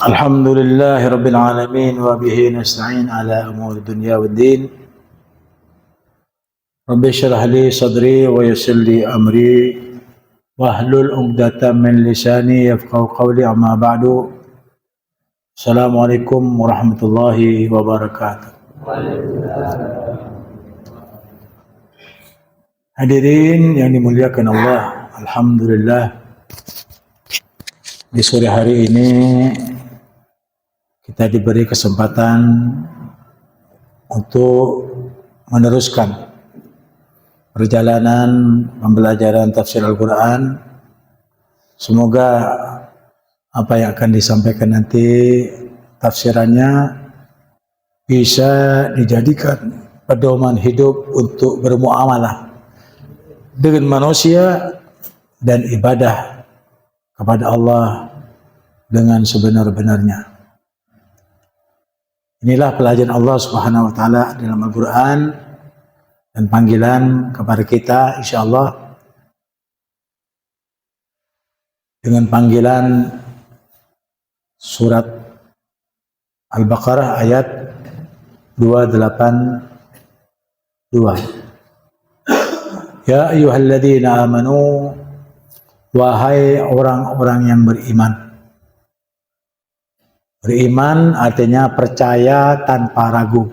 الحمد لله رب العالمين وبه نستعين على أمور الدنيا والدين. رب اشرح لي صدري ويسر لي أمري واحلل عقدة من لساني يفقهوا قولي. أما بعد. Assalamualaikum warahmatullahi wabarakatuh. Hadirin yang dimuliakan Allah, alhamdulillah di sore hari ini kita diberi kesempatan untuk meneruskan perjalanan pembelajaran tafsir Al-Quran. Semoga apa yang akan disampaikan nanti tafsirannya bisa dijadikan pedoman hidup untuk bermuamalah dengan manusia dan ibadah kepada Allah dengan sebenar-benarnya. Inilah pelajaran Allah Subhanahu wa taala dalam Al-Qur'an dan panggilan kepada kita insyaallah dengan panggilan surat Al-Baqarah ayat 282. Ya ayyuhalladzina amanu, wahai orang-orang yang beriman. Beriman artinya percaya tanpa ragu.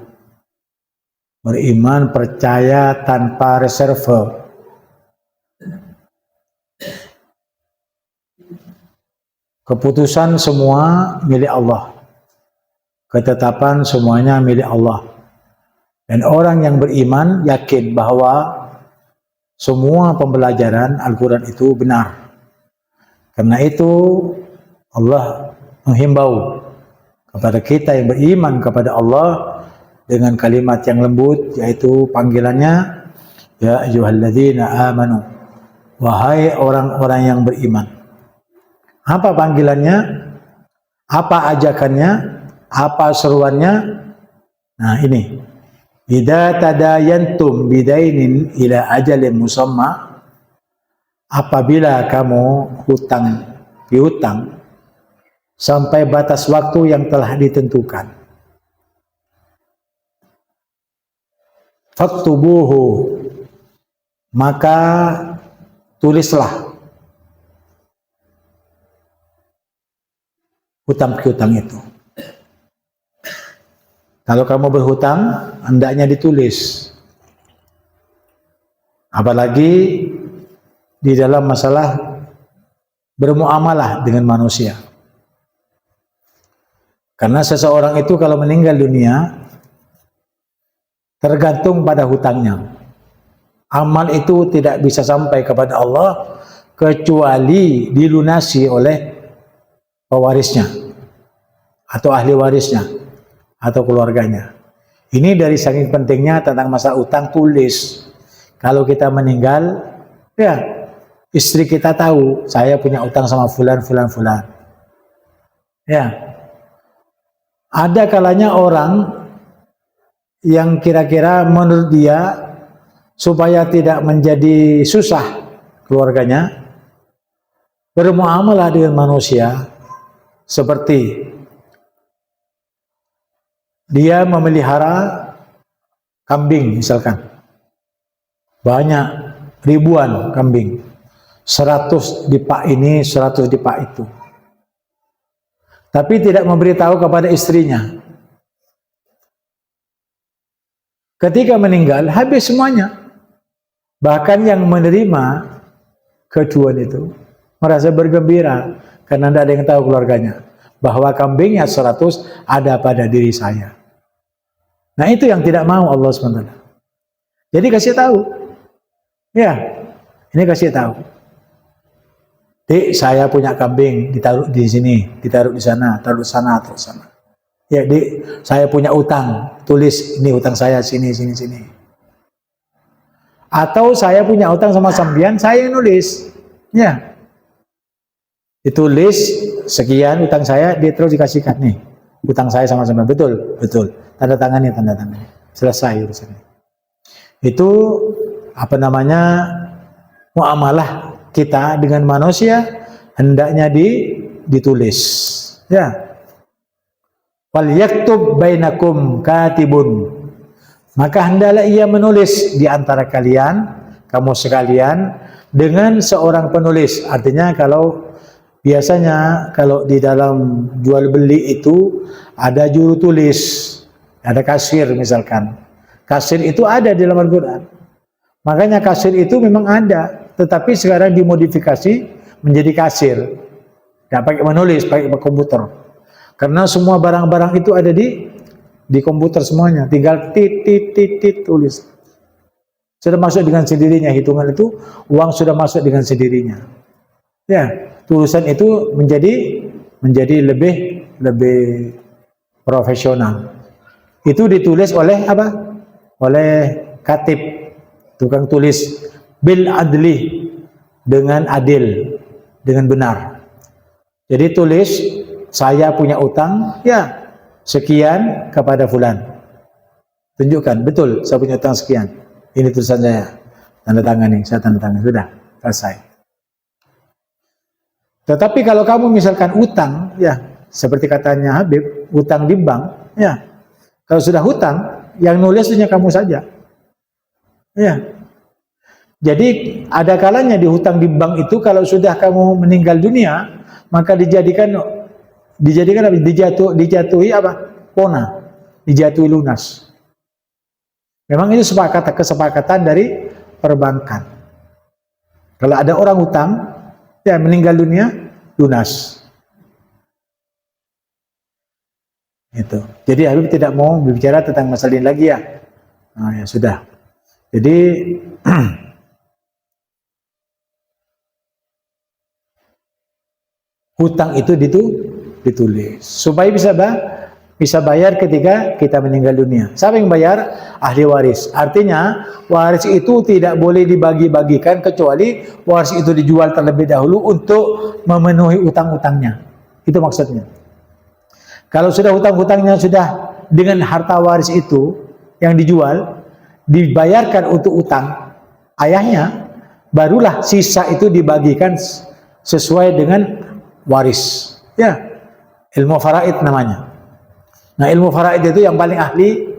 Beriman percaya tanpa reserve. Keputusan semua milik Allah. Ketetapan semuanya milik Allah. Dan orang yang beriman yakin bahwa semua pembelajaran Al-Quran itu benar. Karena itu Allah menghimbau kepada kita yang beriman kepada Allah dengan kalimat yang lembut, yaitu panggilannya ya ayyuhalladzina amanu, wahai orang-orang yang beriman. Apa panggilannya? Apa ajakannya? Apa seruannya? Nah ini, idza tadayantum bidainin ila ajalin musamma, apabila kamu piutang sampai batas waktu yang telah ditentukan. Faktubuhu, maka tulislah hutang piutang itu. Kalau kamu berhutang, hendaknya ditulis. Apalagi di dalam masalah bermuamalah dengan manusia. Karena seseorang itu kalau meninggal dunia tergantung pada hutangnya. Amal itu tidak bisa sampai kepada Allah kecuali dilunasi oleh pewarisnya atau ahli warisnya atau keluarganya. Ini dari saking pentingnya tentang masalah utang, tulis. Kalau kita meninggal, ya istri kita tahu saya punya utang sama fulan. Ya. Ada kalanya orang yang kira-kira menurut dia supaya tidak menjadi susah keluarganya bermuamalah dengan manusia seperti dia memelihara kambing misalkan. Banyak ribuan kambing. 100 di pak ini, 100 di pak itu. Tapi tidak memberitahu kepada istrinya. Ketika meninggal, habis semuanya. Bahkan yang menerima kejuan itu merasa bergembira karena tidak ada yang tahu keluarganya bahwa kambingnya 100 ada pada diri saya. Nah itu yang tidak mau Allah SWT. Jadi kasih tahu. Ya, ini kasih tahu. Dik, saya punya kambing, ditaruh di sini, ditaruh di sana, taruh di sana, taruh di sana. Ya, Dik, saya punya utang, tulis ini utang saya sini. Atau saya punya utang sama sambian, saya yang nulis. Ya. Ditulis sekian utang saya, dia terus dikasihkan nih. Utang saya sama sambian, betul. Tanda tangannya. Selesai urusannya. Itu muamalah kita dengan manusia hendaknya ditulis. Ya. Wal yaktub bainakum katibun. Maka hendaklah ia menulis di antara kalian, kamu sekalian, dengan seorang penulis. Artinya kalau biasanya kalau di dalam jual beli itu ada juru tulis, ada kasir misalkan. Kasir itu ada di dalam Al-Quran. Makanya kasir itu memang ada, tetapi sekarang dimodifikasi menjadi kasir. Tidak pakai menulis, pakai komputer. Karena semua barang-barang itu ada di komputer semuanya, tinggal tit tulis. Sudah masuk dengan sendirinya, hitungan itu uang sudah masuk dengan sendirinya. Ya, tulisan itu menjadi lebih profesional. Itu ditulis oleh apa? Oleh katib, tukang tulis, bil adli, dengan adil, dengan benar. Jadi tulis, saya punya utang, ya sekian kepada fulan. Tunjukkan, betul, saya punya utang sekian. Ini tulisan saya, tanda tangan nih, saya tanda tangan, sudah selesai. Tetapi kalau kamu misalkan utang, ya seperti katanya Habib, utang di bank, ya kalau sudah hutang, yang nulis hanya kamu saja. Ya. Jadi ada kalanya di hutang di bank itu kalau sudah kamu meninggal dunia, maka dijadikan apa? Dijatuhi apa? Pona, dijatuhi lunas. Memang itu kesepakatan dari perbankan. Kalau ada orang hutang, ya meninggal dunia, lunas. Itu. Jadi Habib tidak mau berbicara tentang masalah ini lagi ya. Nah, ya sudah. Jadi hutang itu ditulis supaya bisa bayar ketika kita meninggal dunia. Siapa yang bayar? Ahli waris. Artinya waris itu tidak boleh dibagi-bagikan kecuali waris itu dijual terlebih dahulu untuk memenuhi utang-utangnya. Itu maksudnya. Kalau sudah hutang-hutangnya sudah dengan harta waris itu yang dijual dibayarkan untuk utang ayahnya, barulah sisa itu dibagikan sesuai dengan waris. Ya, ilmu faraid namanya. Nah, ilmu faraid itu yang paling ahli,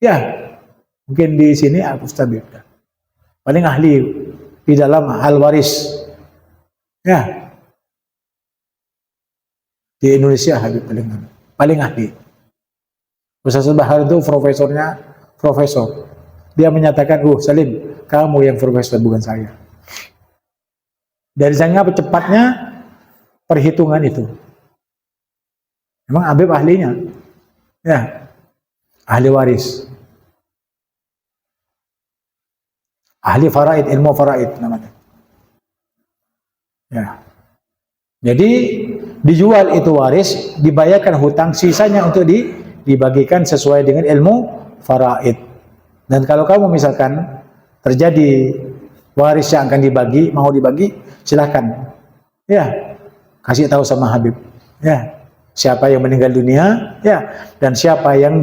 ya mungkin di sini Ustaz Habib paling ahli di dalam hal waris. Ya, di Indonesia Habib paling ahli. Ustaz Bahar itu profesor. Dia menyatakan, Salim, kamu yang profesor bukan saya. Dari sana cepatnya perhitungan itu. Memang Habib ahlinya. Ya, ahli waris. Ahli faraid, ilmu faraid namanya. Ya. Jadi dijual itu waris, dibayarkan hutang, sisanya untuk dibagikan sesuai dengan ilmu faraid. Dan kalau kamu misalkan terjadi waris yang akan mau dibagi, silakan. Ya, kasih tahu sama Habib. Ya, siapa yang meninggal dunia, ya, dan siapa yang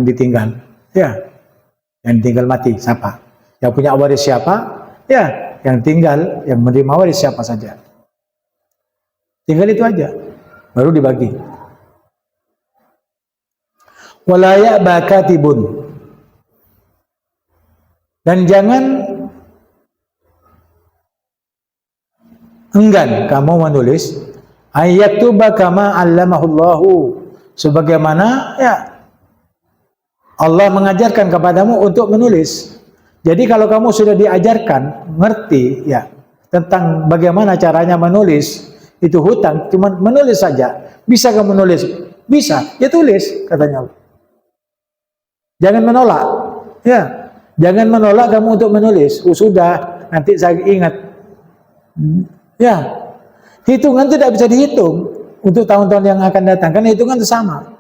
ditinggal. Ya, yang ditinggal mati siapa? Yang punya waris siapa? Ya, yang tinggal, yang menerima waris siapa saja. Tinggal itu aja, baru dibagi. Wala ya'ba katibun. Dan jangan enggan kamu menulis ayyaktuba kama 'allamahullahu, sebagaimana ya Allah mengajarkan kepadamu untuk menulis. Jadi kalau kamu sudah diajarkan, ngerti ya tentang bagaimana caranya menulis, itu hutang, cuma menulis saja. Bisa kamu menulis? Bisa, ya tulis katanya. Jangan menolak. Ya, jangan menolak kamu untuk menulis. Sudah, nanti saya ingat. Ya, hitungan tidak bisa dihitung untuk tahun-tahun yang akan datang, karena hitungan itu sama.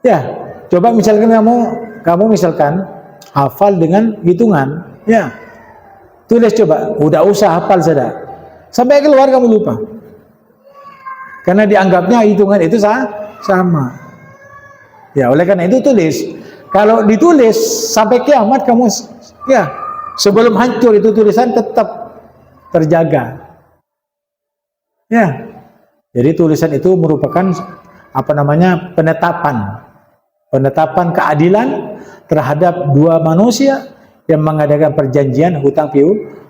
Ya, coba misalkan kamu misalkan hafal dengan hitungan, ya, tulis coba. Udah usah hafal saja. Sampai keluar kamu lupa. Karena dianggapnya hitungan itu sama. Ya, oleh karena itu tulis. Kalau ditulis sampai kiamat kamu, ya, sebelum hancur itu tulisan tetap terjaga. Ya. Jadi tulisan itu merupakan penetapan keadilan terhadap dua manusia yang mengadakan perjanjian hutang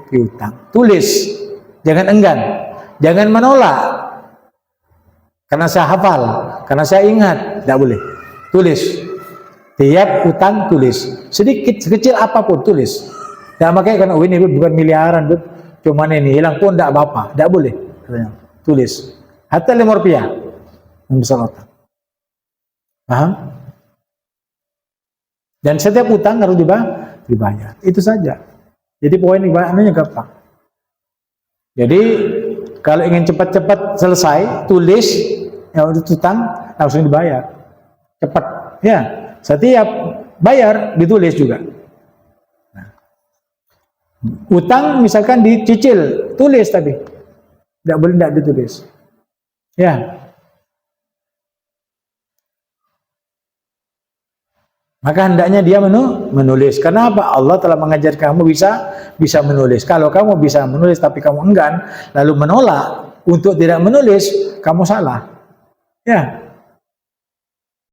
piutang. Tulis, jangan enggan, jangan menolak. Karena saya hafal, karena saya ingat, tidak boleh. Tulis, tiap hutang tulis, sedikit sekecil apapun tulis. Tidak makanya karena ini bukan miliaran, cuman ini hilang pun tidak apa-apa, tidak boleh. Tulis, hatta 5 rupiah yang besar hutang. Paham? Dan setiap hutang harus dibayar. Itu saja. Jadi poin ibadahnya gampang. Jadi kalau ingin cepat-cepat selesai, tulis yang hutang langsung dibayar. Cepat. Ya, setiap bayar ditulis juga. Nah, utang misalkan dicicil, tulis tadi. Tidak boleh tidak ditulis. Ya. Maka hendaknya dia menulis. Kenapa? Allah telah mengajar kamu bisa menulis. Kalau kamu bisa menulis tapi kamu enggan, lalu menolak untuk tidak menulis, kamu salah. Ya.